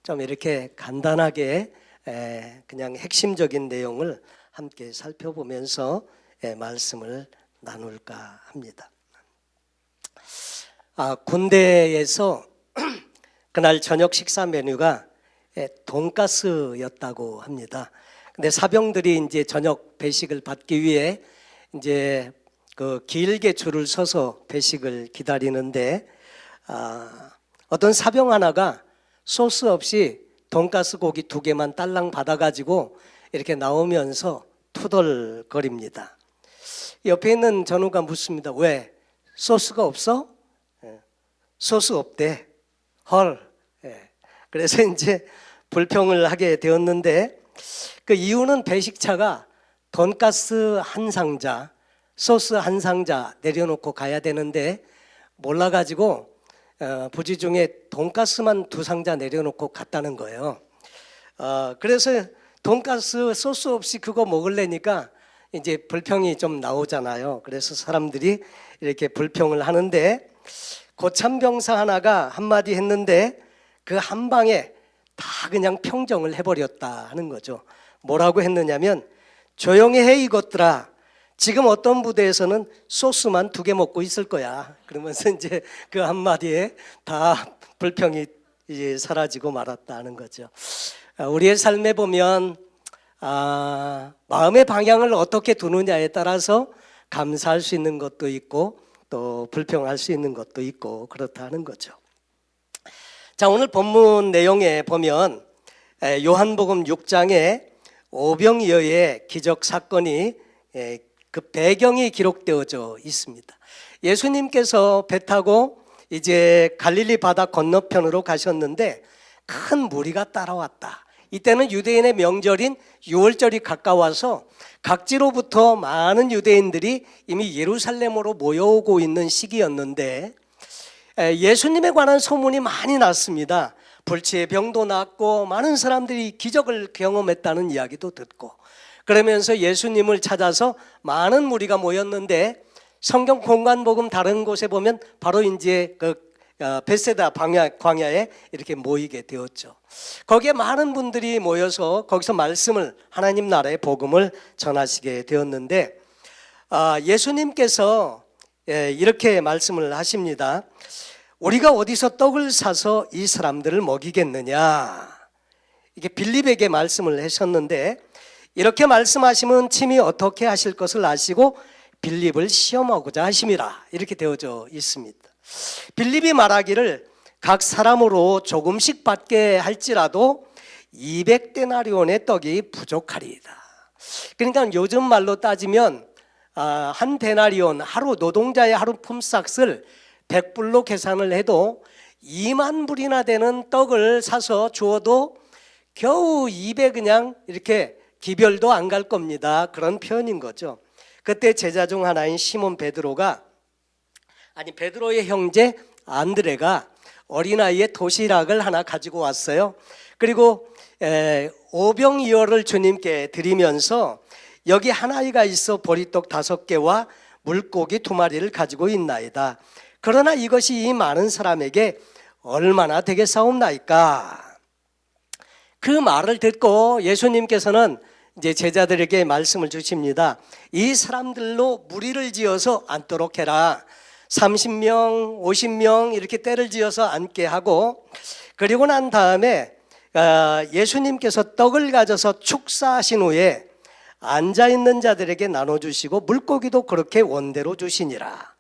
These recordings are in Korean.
좀 이렇게 간단하게 그냥 핵심적인 내용을 함께 살펴보면서 말씀을 나눌까 합니다. 군대에서 그날 저녁 식사 메뉴가 돈가스였다고 합니다. 근데 사병들이 이제 저녁 배식을 받기 위해 이제 그 길게 줄을 서서 배식을 기다리는데 어떤 사병 하나가 소스 없이 돈가스 고기 2개만 딸랑 받아가지고 이렇게 나오면서 투덜거립니다. 옆에 있는 전우가 묻습니다. 왜? 소스가 없어? 소스 없대. 헐. 그래서 이제 불평을 하게 되었는데 그 이유는 배식차가 돈가스 한 상자, 소스 한 상자 내려놓고 가야 되는데 몰라가지고 부지 중에 돈가스만 2상자 내려놓고 갔다는 거예요. 그래서 돈가스 소스 없이 그거 먹으려니까 이제 불평이 좀 나오잖아요. 그래서 사람들이 이렇게 불평을 하는데 고참병사 하나가 한마디 했는데 그 한 방에 다 그냥 평정을 해버렸다 하는 거죠. 뭐라고 했느냐면 조용히 해 이것들아. 지금 어떤 부대에서는 소스만 2개 먹고 있을 거야. 그러면서 이제 그 한마디에 다 불평이 이제 사라지고 말았다는 거죠. 우리의 삶에 보면 마음의 방향을 어떻게 두느냐에 따라서 감사할 수 있는 것도 있고 또 불평할 수 있는 것도 있고 그렇다는 거죠. 자, 오늘 본문 내용에 보면 요한복음 6장에 오병이어의 기적 사건이 그 배경이 기록되어져 있습니다. 예수님께서 배 타고 이제 갈릴리 바다 건너편으로 가셨는데 큰 무리가 따라왔다. 이때는 유대인의 명절인 유월절이 가까워서 각지로부터 많은 유대인들이 이미 예루살렘으로 모여오고 있는 시기였는데 예수님에 관한 소문이 많이 났습니다. 불치의 병도 낫고 많은 사람들이 기적을 경험했다는 이야기도 듣고 그러면서 예수님을 찾아서 많은 무리가 모였는데 성경 공관복음 다른 곳에 보면 바로 이제 그 벳세다 광야에 이렇게 모이게 되었죠. 거기에 많은 분들이 모여서 거기서 말씀을 하나님 나라의 복음을 전하시게 되었는데 예수님께서 이렇게 말씀을 하십니다. 우리가 어디서 떡을 사서 이 사람들을 먹이겠느냐. 이게 빌립에게 말씀을 하셨는데 이렇게 말씀하시면 친히 어떻게 하실 것을 아시고 빌립을 시험하고자 하심이라 이렇게 되어져 있습니다. 빌립이 말하기를 각 사람으로 조금씩 받게 할지라도 200데나리온의 떡이 부족하리이다. 그러니까 요즘 말로 따지면 한 데나리온 하루 노동자의 하루 품삯을 100불로 계산을 해도 2만 불이나 되는 떡을 사서 주어도 겨우 입에 그냥 이렇게 기별도 안 갈 겁니다. 그런 표현인 거죠. 그때 제자 중 하나인 시몬 베드로의 형제 안드레가 어린아이의 도시락을 하나 가지고 왔어요. 그리고 오병이어를 주님께 드리면서 여기 한 아이가 있어 보리떡 5개와 물고기 2마리를 가지고 있나이다. 그러나 이것이 이 많은 사람에게 얼마나 되겠사옵나이까. 그 말을 듣고 예수님께서는 이제 제자들에게 말씀을 주십니다. 이 사람들로 무리를 지어서 앉도록 해라. 30명, 50명 이렇게 때를 지어서 앉게 하고 그리고 난 다음에 예수님께서 떡을 가져서 축사하신 후에 앉아있는 자들에게 나눠주시고 물고기도 그렇게 원대로 주시니라.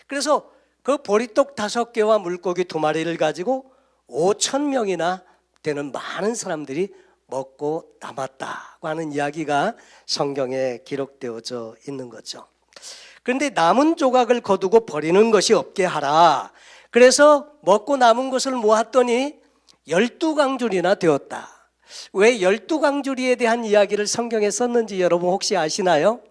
그래서 그 보리떡 5개와 물고기 2마리를 가지고 5,000명이나 되는 많은 사람들이 먹고 남았다고 하는 이야기가 성경에 기록되어져 있는 거죠. 그런데 남은 조각을 거두고 버리는 것이 없게 하라. 그래서 먹고 남은 것을 모았더니 12강줄이나 되었다. 왜 12강줄이에 대한 이야기를 성경에 썼는지 여러분 혹시 아시나요?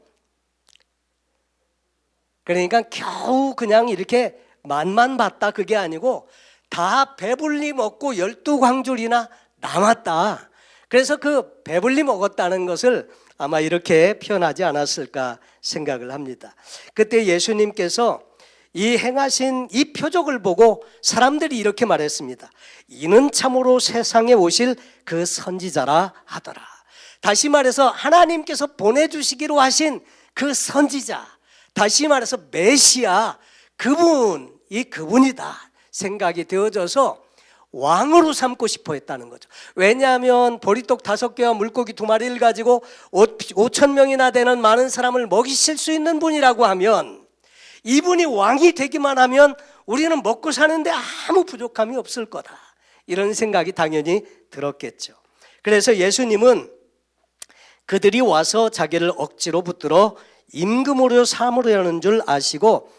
그러니까 겨우 그냥 이렇게 맛만 봤다 그게 아니고 다 배불리 먹고 12광줄이나 남았다. 그래서 그 배불리 먹었다는 것을 아마 이렇게 표현하지 않았을까 생각을 합니다. 그때 예수님께서 이 행하신 이 표적을 보고 사람들이 이렇게 말했습니다. 이는 참으로 세상에 오실 그 선지자라 하더라. 다시 말해서 하나님께서 보내주시기로 하신 그 선지자, 다시 말해서 메시아, 그분이 그분이다 생각이 되어져서 왕으로 삼고 싶어 했다는 거죠. 왜냐하면 보리떡 5개와 물고기 2마리를 가지고 5,000명이나 되는 많은 사람을 먹이실 수 있는 분이라고 하면, 이분이 왕이 되기만 하면 우리는 먹고 사는데 아무 부족함이 없을 거다, 이런 생각이 당연히 들었겠죠. 그래서 예수님은 그들이 와서 자기를 억지로 붙들어 임금으로 삼으려는 줄 아시고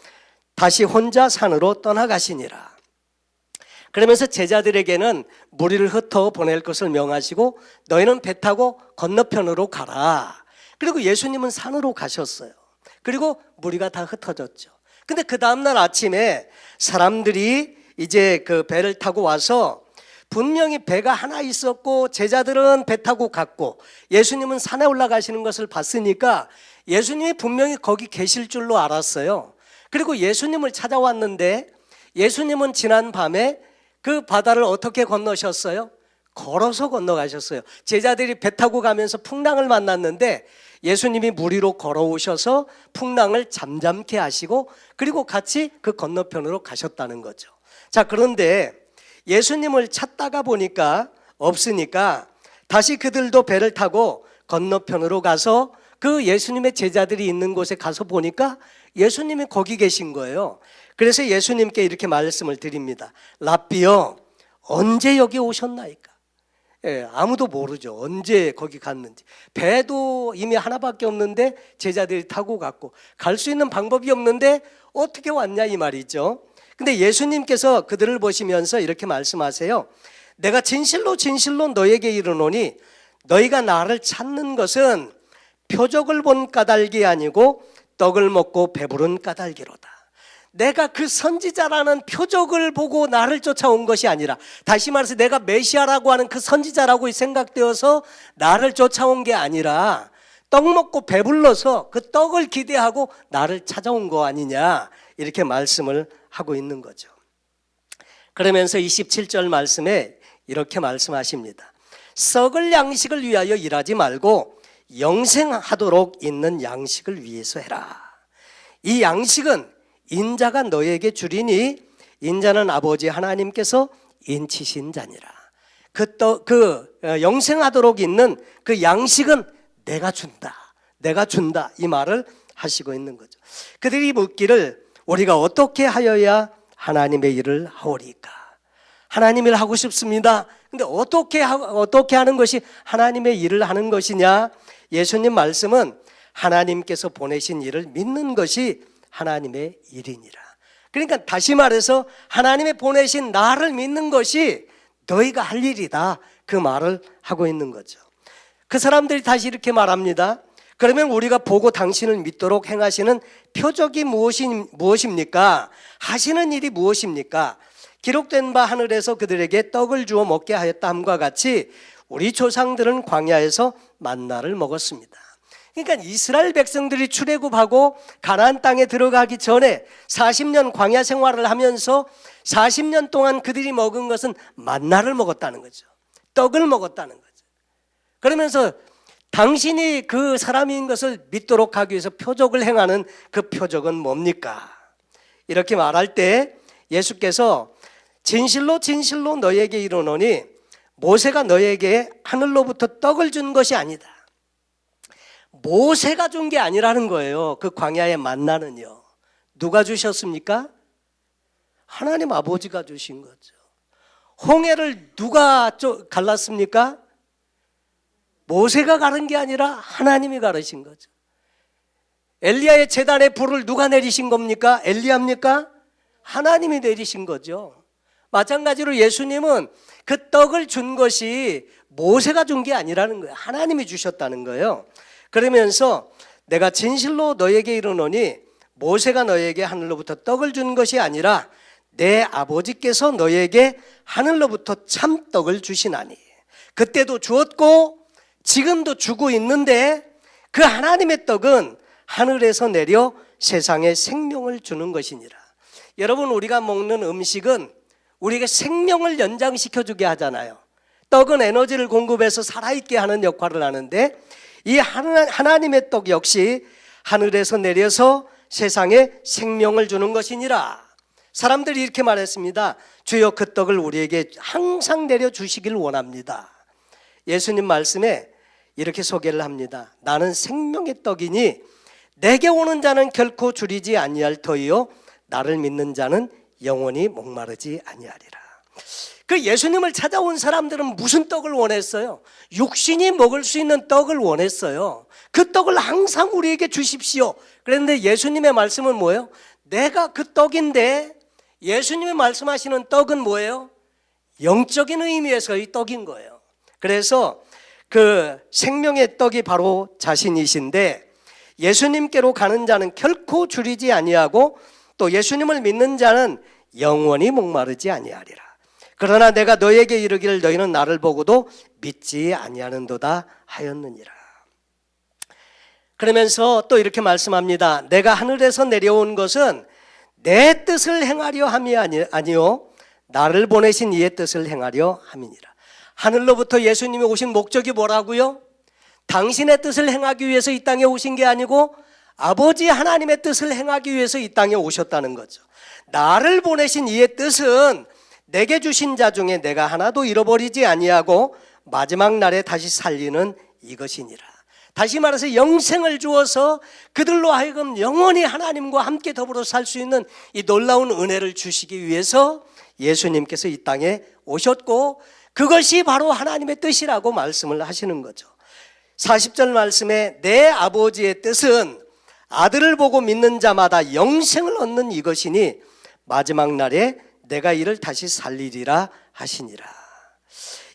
다시 혼자 산으로 떠나가시니라. 그러면서 제자들에게는 무리를 흩어 보낼 것을 명하시고 너희는 배 타고 건너편으로 가라. 그리고 예수님은 산으로 가셨어요. 그리고 무리가 다 흩어졌죠. 근데 그 다음날 아침에 사람들이 이제 그 배를 타고 와서 분명히 배가 하나 있었고 제자들은 배 타고 갔고 예수님은 산에 올라가시는 것을 봤으니까 예수님이 분명히 거기 계실 줄로 알았어요. 그리고 예수님을 찾아왔는데 예수님은 지난 밤에 그 바다를 어떻게 건너셨어요? 걸어서 건너가셨어요. 제자들이 배 타고 가면서 풍랑을 만났는데 예수님이 무리로 걸어오셔서 풍랑을 잠잠케 하시고 그리고 같이 그 건너편으로 가셨다는 거죠. 자, 그런데 예수님을 찾다가 보니까 없으니까 다시 그들도 배를 타고 건너편으로 가서 그 예수님의 제자들이 있는 곳에 가서 보니까 예수님이 거기 계신 거예요. 그래서 예수님께 이렇게 말씀을 드립니다. 랍비여, 언제 여기 오셨나이까? 아무도 모르죠. 언제 거기 갔는지. 배도 이미 하나밖에 없는데 제자들이 타고 갔고 갈 수 있는 방법이 없는데 어떻게 왔냐 이 말이죠. 근데 예수님께서 그들을 보시면서 이렇게 말씀하세요. 내가 진실로 진실로 너에게 이르노니 너희가 나를 찾는 것은 표적을 본 까닭이 아니고 떡을 먹고 배부른 까닭이로다. 내가 그 선지자라는 표적을 보고 나를 쫓아온 것이 아니라, 다시 말해서 내가 메시아라고 하는 그 선지자라고 생각되어서 나를 쫓아온 게 아니라 떡 먹고 배불러서 그 떡을 기대하고 나를 찾아온 거 아니냐, 이렇게 말씀을 하고 있는 거죠. 그러면서 27절 말씀에 이렇게 말씀하십니다. 썩을 양식을 위하여 일하지 말고 영생하도록 있는 양식을 위해서 해라. 이 양식은 인자가 너에게 주리니 인자는 아버지 하나님께서 인치신 자니라. 영생하도록 있는 그 양식은 내가 준다 이 말을 하시고 있는 거죠. 그들이 묻기를 우리가 어떻게 하여야 하나님의 일을 하오리까? 하나님 일 하고 싶습니다. 근데 어떻게 하는 것이 하나님의 일을 하는 것이냐? 예수님 말씀은 하나님께서 보내신 일을 믿는 것이 하나님의 일이니라. 그러니까 다시 말해서 하나님의 보내신 나를 믿는 것이 너희가 할 일이다, 그 말을 하고 있는 거죠. 그 사람들이 다시 이렇게 말합니다. 그러면 우리가 보고 당신을 믿도록 행하시는 표적이 무엇입니까? 하시는 일이 무엇입니까? 기록된 바 하늘에서 그들에게 떡을 주어 먹게 하였다 함과 같이 우리 조상들은 광야에서 만나를 먹었습니다. 그러니까 이스라엘 백성들이 출애굽하고 가나안 땅에 들어가기 전에 40년 광야 생활을 하면서 40년 동안 그들이 먹은 것은 만나를 먹었다는 거죠. 떡을 먹었다는 거죠. 그러면서 당신이 그 사람인 것을 믿도록 하기 위해서 표적을 행하는 그 표적은 뭡니까? 이렇게 말할 때 예수께서 진실로 진실로 너에게 이르노니 모세가 너에게 하늘로부터 떡을 준 것이 아니다. 모세가 준 게 아니라는 거예요. 그 광야의 만나는요. 누가 주셨습니까? 하나님 아버지가 주신 거죠. 홍해를 누가 갈랐습니까? 모세가 가른 게 아니라 하나님이 가르신 거죠. 엘리야의 제단에 불을 누가 내리신 겁니까? 엘리야입니까? 하나님이 내리신 거죠. 마찬가지로 예수님은 그 떡을 준 것이 모세가 준 게 아니라는 거예요. 하나님이 주셨다는 거예요. 그러면서 내가 진실로 너에게 이르노니 모세가 너에게 하늘로부터 떡을 준 것이 아니라 내 아버지께서 너에게 하늘로부터 참떡을 주시나니. 그때도 주었고 지금도 주고 있는데 그 하나님의 떡은 하늘에서 내려 세상에 생명을 주는 것이니라. 여러분, 우리가 먹는 음식은 우리에게 생명을 연장시켜 주게 하잖아요. 떡은 에너지를 공급해서 살아있게 하는 역할을 하는데, 이 하나님의 떡 역시 하늘에서 내려서 세상에 생명을 주는 것이니라. 사람들이 이렇게 말했습니다. 주여, 그 떡을 우리에게 항상 내려주시길 원합니다. 예수님 말씀에 이렇게 소개를 합니다. 나는 생명의 떡이니 내게 오는 자는 결코 줄이지 아니할 터이요 나를 믿는 자는 영원히 목마르지 아니하리라. 그 예수님을 찾아온 사람들은 무슨 떡을 원했어요? 육신이 먹을 수 있는 떡을 원했어요. 그 떡을 항상 우리에게 주십시오. 그런데 예수님의 말씀은 뭐예요? 내가 그 떡인데, 예수님이 말씀하시는 떡은 뭐예요? 영적인 의미에서의 떡인 거예요. 그래서 그 생명의 떡이 바로 자신이신데, 예수님께로 가는 자는 결코 줄이지 아니하고 또 예수님을 믿는 자는 영원히 목마르지 아니하리라. 그러나 내가 너에게 이르기를 너희는 나를 보고도 믿지 아니하는도다 하였느니라. 그러면서 또 이렇게 말씀합니다. 내가 하늘에서 내려온 것은 내 뜻을 행하려 함이 아니요 나를 보내신 이의 뜻을 행하려 함이니라. 하늘로부터 예수님이 오신 목적이 뭐라고요? 당신의 뜻을 행하기 위해서 이 땅에 오신 게 아니고 아버지 하나님의 뜻을 행하기 위해서 이 땅에 오셨다는 거죠. 나를 보내신 이의 뜻은 내게 주신 자 중에 내가 하나도 잃어버리지 아니하고 마지막 날에 다시 살리는 이것이니라. 다시 말해서 영생을 주어서 그들로 하여금 영원히 하나님과 함께 더불어 살 수 있는 이 놀라운 은혜를 주시기 위해서 예수님께서 이 땅에 오셨고, 그것이 바로 하나님의 뜻이라고 말씀을 하시는 거죠. 40절 말씀에 내 아버지의 뜻은 아들을 보고 믿는 자마다 영생을 얻는 이것이니 마지막 날에 내가 이를 다시 살리리라 하시니라.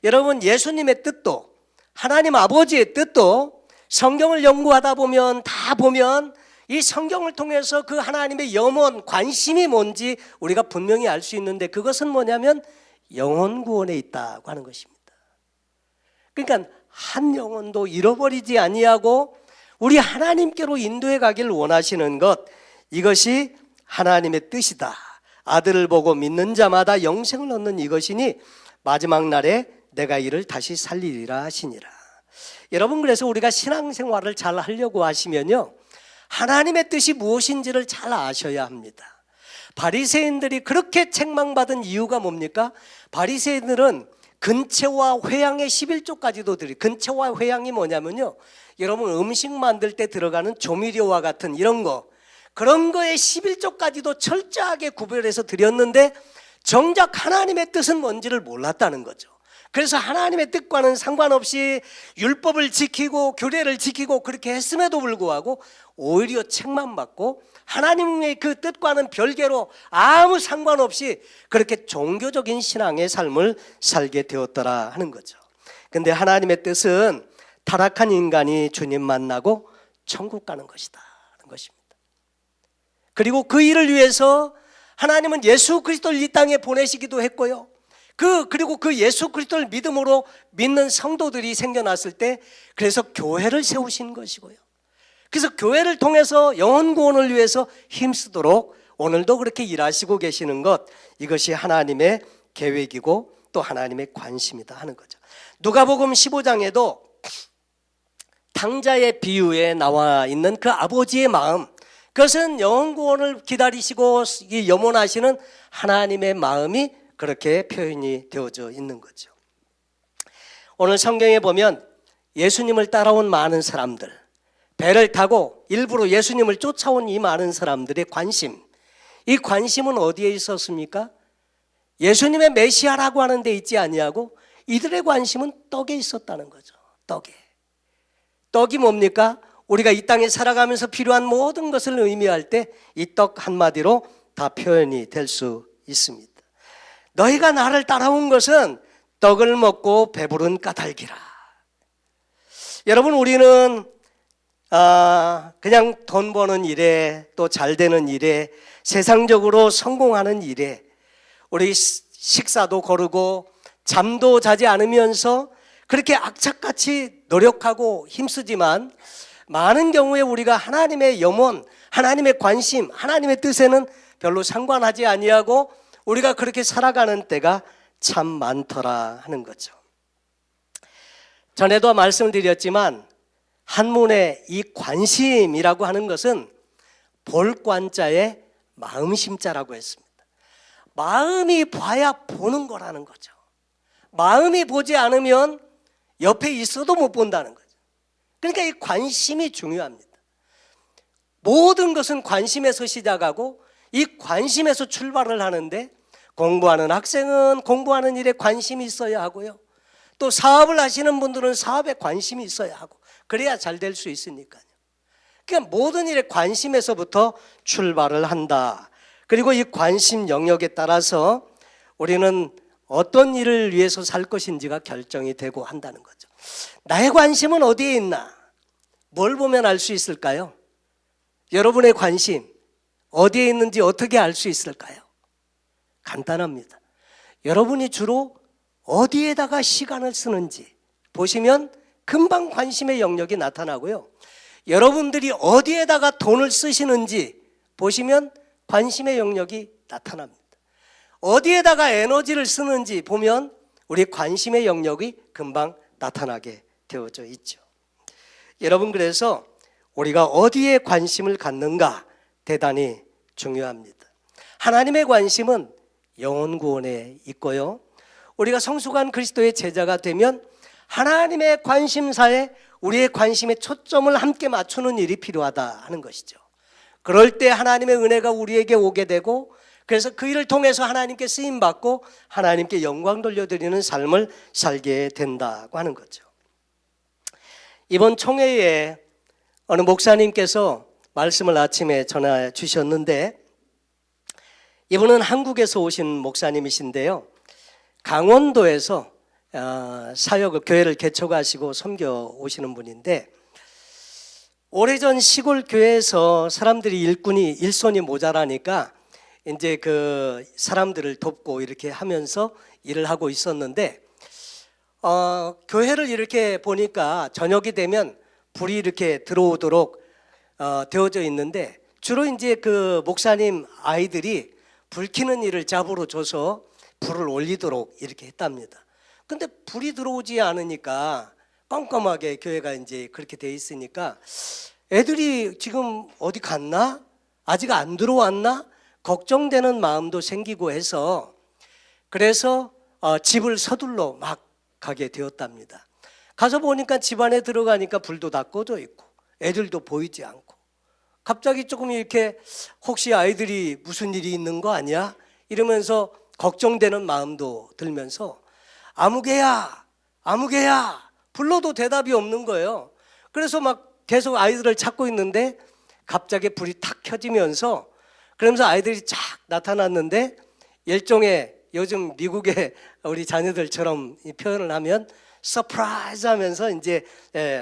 여러분, 예수님의 뜻도 하나님 아버지의 뜻도 성경을 연구하다 보면 다 보면 이 성경을 통해서 그 하나님의 염원, 관심이 뭔지 우리가 분명히 알 수 있는데, 그것은 뭐냐면 영혼 구원에 있다고 하는 것입니다. 그러니까 한 영혼도 잃어버리지 아니하고 우리 하나님께로 인도해 가기를 원하시는 것, 이것이 하나님의 뜻이다. 아들을 보고 믿는 자마다 영생을 얻는 이것이니 마지막 날에 내가 이를 다시 살리리라 하시니라. 여러분, 그래서 우리가 신앙생활을 잘 하려고 하시면요, 하나님의 뜻이 무엇인지를 잘 아셔야 합니다. 바리새인들이 그렇게 책망받은 이유가 뭡니까? 바리새인들은 근체와 회향의 11조까지도 드리. 근체와 회향이 뭐냐면요, 여러분 음식 만들 때 들어가는 조미료와 같은 이런 거, 그런 거에 11조까지도 철저하게 구별해서 드렸는데 정작 하나님의 뜻은 뭔지를 몰랐다는 거죠. 그래서 하나님의 뜻과는 상관없이 율법을 지키고 규례를 지키고 그렇게 했음에도 불구하고 오히려 책망받고 하나님의 그 뜻과는 별개로 아무 상관없이 그렇게 종교적인 신앙의 삶을 살게 되었더라 하는 거죠. 근데 하나님의 뜻은 타락한 인간이 주님 만나고 천국 가는 것이다 하는 것입니다. 그리고 그 일을 위해서 하나님은 예수 그리스도를 이 땅에 보내시기도 했고요. 그리고 그 예수 그리스도를 믿음으로 믿는 성도들이 생겨났을 때 그래서 교회를 세우신 것이고요. 그래서 교회를 통해서 영혼 구원을 위해서 힘쓰도록 오늘도 그렇게 일하시고 계시는 것, 이것이 하나님의 계획이고 또 하나님의 관심이다 하는 거죠. 누가복음 15장에도 탕자의 비유에 나와 있는 그 아버지의 마음, 그것은 영혼 구원을 기다리시고 염원하시는 하나님의 마음이 그렇게 표현이 되어져 있는 거죠. 오늘 성경에 보면 예수님을 따라온 많은 사람들, 배를 타고 일부러 예수님을 쫓아온 이 많은 사람들의 관심, 이 관심은 어디에 있었습니까? 예수님의 메시아라고 하는 데 있지 아니하고 이들의 관심은 떡에 있었다는 거죠. 떡이 뭡니까? 우리가 이 땅에 살아가면서 필요한 모든 것을 의미할 때 이 떡 한마디로 다 표현이 될 수 있습니다. 너희가 나를 따라온 것은 떡을 먹고 배부른 까닭이라. 여러분, 우리는 그냥 돈 버는 일에, 또 잘 되는 일에, 세상적으로 성공하는 일에 우리 식사도 거르고 잠도 자지 않으면서 그렇게 악착같이 노력하고 힘쓰지만 많은 경우에 우리가 하나님의 염원, 하나님의 관심, 하나님의 뜻에는 별로 상관하지 아니하고 우리가 그렇게 살아가는 때가 참 많더라 하는 거죠. 전에도 말씀을 드렸지만 한문의 이 관심이라고 하는 것은 볼관자의 마음심자라고 했습니다. 마음이 봐야 보는 거라는 거죠. 마음이 보지 않으면 옆에 있어도 못 본다는 거죠. 그러니까 이 관심이 중요합니다. 모든 것은 관심에서 시작하고 이 관심에서 출발을 하는데, 공부하는 학생은 공부하는 일에 관심이 있어야 하고요, 또 사업을 하시는 분들은 사업에 관심이 있어야 하고, 그래야 잘 될 수 있으니까요. 그러니까 모든 일에 관심에서부터 출발을 한다. 그리고 이 관심 영역에 따라서 우리는 어떤 일을 위해서 살 것인지가 결정이 되고 한다는 거죠. 나의 관심은 어디에 있나? 뭘 보면 알 수 있을까요? 여러분의 관심 어디에 있는지 어떻게 알 수 있을까요? 간단합니다. 여러분이 주로 어디에다가 시간을 쓰는지 보시면 금방 관심의 영역이 나타나고요, 여러분들이 어디에다가 돈을 쓰시는지 보시면 관심의 영역이 나타납니다. 어디에다가 에너지를 쓰는지 보면 우리 관심의 영역이 금방 나타나게 되어져 있죠. 여러분, 그래서 우리가 어디에 관심을 갖는가 대단히 중요합니다. 하나님의 관심은 영혼 구원에 있고요, 우리가 성숙한 그리스도의 제자가 되면 하나님의 관심사에 우리의 관심의 초점을 함께 맞추는 일이 필요하다 하는 것이죠. 그럴 때 하나님의 은혜가 우리에게 오게 되고, 그래서 그 일을 통해서 하나님께 쓰임받고 하나님께 영광 돌려드리는 삶을 살게 된다고 하는 거죠. 이번 총회에 어느 목사님께서 말씀을 아침에 전해 주셨는데, 이분은 한국에서 오신 목사님이신데요, 강원도에서 사역을, 교회를 개척하시고 섬겨 오시는 분인데, 오래전 시골 교회에서 사람들이 일손이 모자라니까 이제 그 사람들을 돕고 이렇게 하면서 일을 하고 있었는데, 교회를 이렇게 보니까 저녁이 되면 불이 이렇게 들어오도록 되어져 있는데, 주로 이제 그 목사님 아이들이 불 켜는 일을 잡으러 줘서 불을 올리도록 이렇게 했답니다. 근데 불이 들어오지 않으니까, 깜깜하게 교회가 이제 그렇게 돼 있으니까 애들이 지금 어디 갔나? 아직 안 들어왔나? 걱정되는 마음도 생기고 해서, 그래서 집을 서둘러 막 가게 되었답니다. 가서 보니까 집 안에 들어가니까 불도 다 꺼져 있고 애들도 보이지 않고, 갑자기 조금 이렇게 혹시 아이들이 무슨 일이 있는 거 아니야? 이러면서 걱정되는 마음도 들면서 아무개야 아무개야 불러도 대답이 없는 거예요. 그래서 막 계속 아이들을 찾고 있는데 갑자기 불이 탁 켜지면서, 그러면서 아이들이 쫙 나타났는데, 일종의 요즘 미국의 우리 자녀들처럼 표현을 하면 서프라이즈 하면서 이제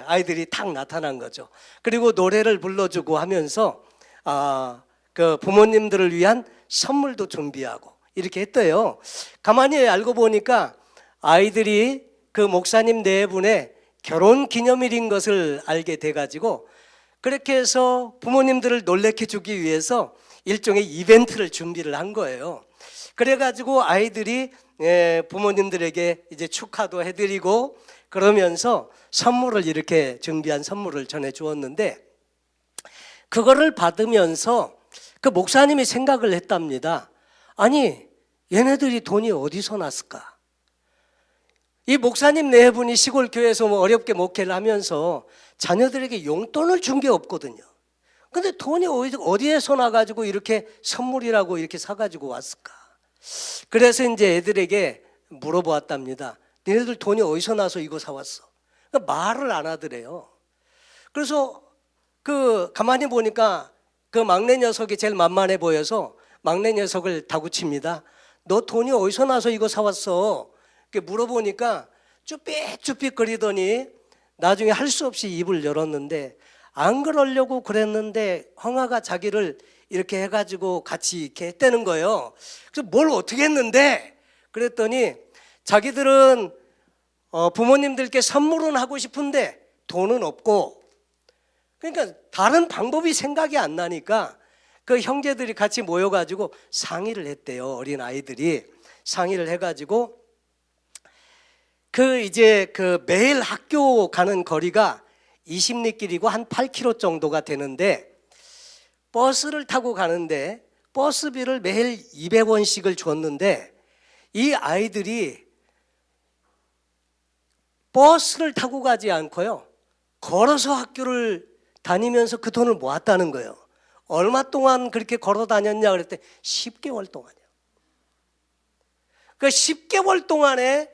아이들이 탁 나타난 거죠. 그리고 노래를 불러주고 하면서 그 부모님들을 위한 선물도 준비하고 이렇게 했대요. 가만히 알고 보니까 아이들이 그 목사님 네 분의 결혼 기념일인 것을 알게 돼가지고, 그렇게 해서 부모님들을 놀래켜 주기 위해서 일종의 이벤트를 준비를 한 거예요. 그래가지고 아이들이 부모님들에게 이제 축하도 해드리고 그러면서 선물을, 이렇게 준비한 선물을 전해주었는데, 그거를 받으면서 그 목사님이 생각을 했답니다. 아니, 얘네들이 돈이 어디서 났을까? 이 목사님 네 분이 시골 교회에서 어렵게 목회를 하면서 자녀들에게 용돈을 준 게 없거든요. 근데 돈이 어디에서 나가지고 이렇게 선물이라고 이렇게 사가지고 왔을까? 그래서 이제 애들에게 물어보았답니다. 너희들 돈이 어디서 나서 이거 사왔어? 그러니까 말을 안 하더래요. 그래서 그 가만히 보니까 그 막내 녀석이 제일 만만해 보여서 막내 녀석을 다구칩니다. 너 돈이 어디서 나서 이거 사왔어? 이렇게 물어보니까 쭈삣쭈삣 거리더니 나중에 할 수 없이 입을 열었는데, 안 그러려고 그랬는데 형아가 자기를 이렇게 해가지고 같이 이렇게 했다는 거예요. 그래서 뭘 어떻게 했는데? 그랬더니 자기들은 부모님들께 선물은 하고 싶은데 돈은 없고, 그러니까 다른 방법이 생각이 안 나니까 그 형제들이 같이 모여가지고 상의를 했대요. 어린 아이들이 상의를 해가지고 그 매일 학교 가는 거리가 20리길이고 한 8km 정도가 되는데 버스를 타고 가는데 버스비를 매일 200원씩을 줬는데 이 아이들이 버스를 타고 가지 않고요, 걸어서 학교를 다니면서 그 돈을 모았다는 거예요. 얼마 동안 그렇게 걸어 다녔냐 그랬더니 10개월 동안이요. 그 10개월 동안에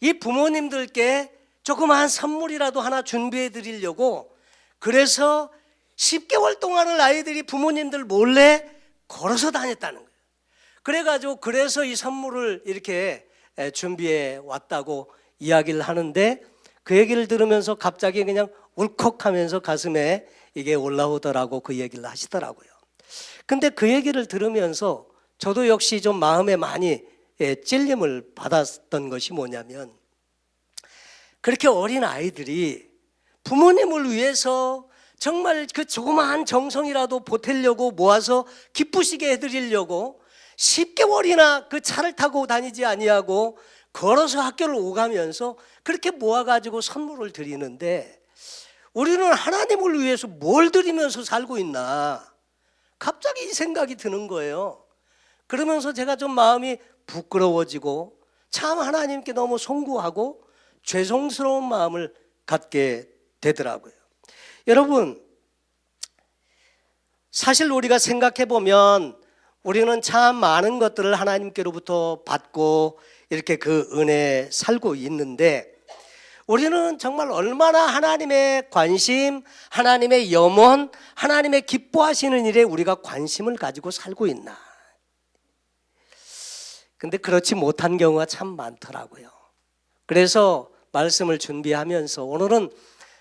이 부모님들께 조그마한 선물이라도 하나 준비해 드리려고, 그래서 10개월 동안을 아이들이 부모님들 몰래 걸어서 다녔다는 거예요. 그래서 이 선물을 이렇게 준비해 왔다고 이야기를 하는데, 그 얘기를 들으면서 갑자기 그냥 울컥하면서 가슴에 이게 올라오더라고 그 얘기를 하시더라고요. 근데 그 얘기를 들으면서 저도 역시 좀 마음에 많이 찔림을 받았던 것이 뭐냐면, 그렇게 어린 아이들이 부모님을 위해서 정말 그 조그마한 정성이라도 보태려고 모아서 기쁘시게 해드리려고 10개월이나 그 차를 타고 다니지 아니하고 걸어서 학교를 오가면서 그렇게 모아가지고 선물을 드리는데, 우리는 하나님을 위해서 뭘 드리면서 살고 있나, 갑자기 이 생각이 드는 거예요. 그러면서 제가 좀 마음이 부끄러워지고 참 하나님께 너무 송구하고 죄송스러운 마음을 갖게 되더라고요. 여러분, 사실 우리가 생각해 보면 우리는 참 많은 것들을 하나님께로부터 받고 이렇게 그 은혜에 살고 있는데, 우리는 정말 얼마나 하나님의 관심, 하나님의 염원, 하나님의 기뻐하시는 일에 우리가 관심을 가지고 살고 있나. 근데 그렇지 못한 경우가 참 많더라고요. 그래서 말씀을 준비하면서 오늘은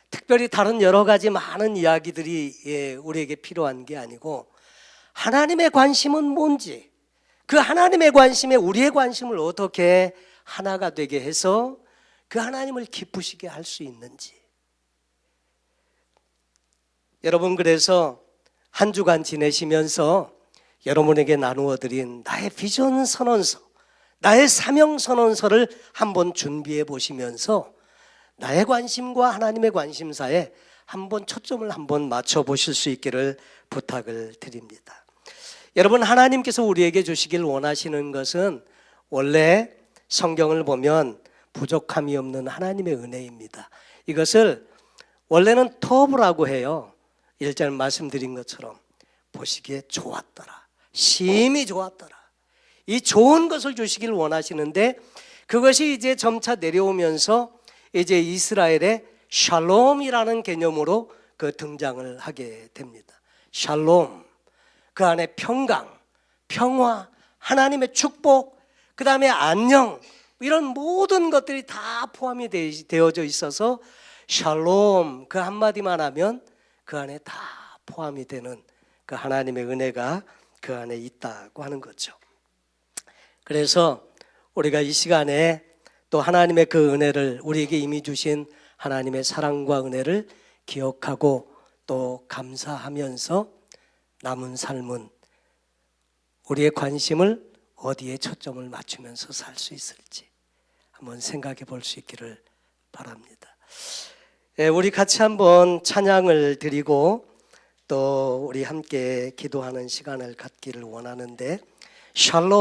특별히 다른 여러 가지 많은 이야기들이 우리에게 필요한 게 아니고, 하나님의 관심은 뭔지, 그 하나님의 관심에 우리의 관심을 어떻게 하나가 되게 해서 그 하나님을 기쁘시게 할 수 있는지. 여러분, 그래서 한 주간 지내시면서 여러분에게 나누어 드린 나의 비전 선언서, 나의 사명 선언서를 한번 준비해 보시면서 나의 관심과 하나님의 관심사에 한번 초점을 한번 맞춰 보실 수 있기를 부탁을 드립니다. 여러분, 하나님께서 우리에게 주시길 원하시는 것은 원래 성경을 보면 부족함이 없는 하나님의 은혜입니다. 이것을 원래는 터브라고 해요. 1절 말씀드린 것처럼 보시기에 좋았더라, 심히 좋았더라. 이 좋은 것을 주시길 원하시는데, 그것이 이제 점차 내려오면서 이제 이스라엘의 샬롬이라는 개념으로 그 등장을 하게 됩니다. 샬롬, 그 안에 평강, 평화, 하나님의 축복, 그 다음에 안녕, 이런 모든 것들이 다 포함이 되어져 있어서 샬롬, 그 한마디만 하면 그 안에 다 포함이 되는 그 하나님의 은혜가 그 안에 있다고 하는 거죠. 그래서 우리가 이 시간에 또 하나님의 그 은혜를, 우리에게 이미 주신 하나님의 사랑과 은혜를 기억하고 또 감사하면서 남은 삶은 우리의 관심을 어디에 초점을 맞추면서 살 수 있을지 한번 생각해 볼 수 있기를 바랍니다. 우리 같이 한번 찬양을 드리고 또 우리 함께 기도하는 시간을 갖기를 원하는데, 샬롬.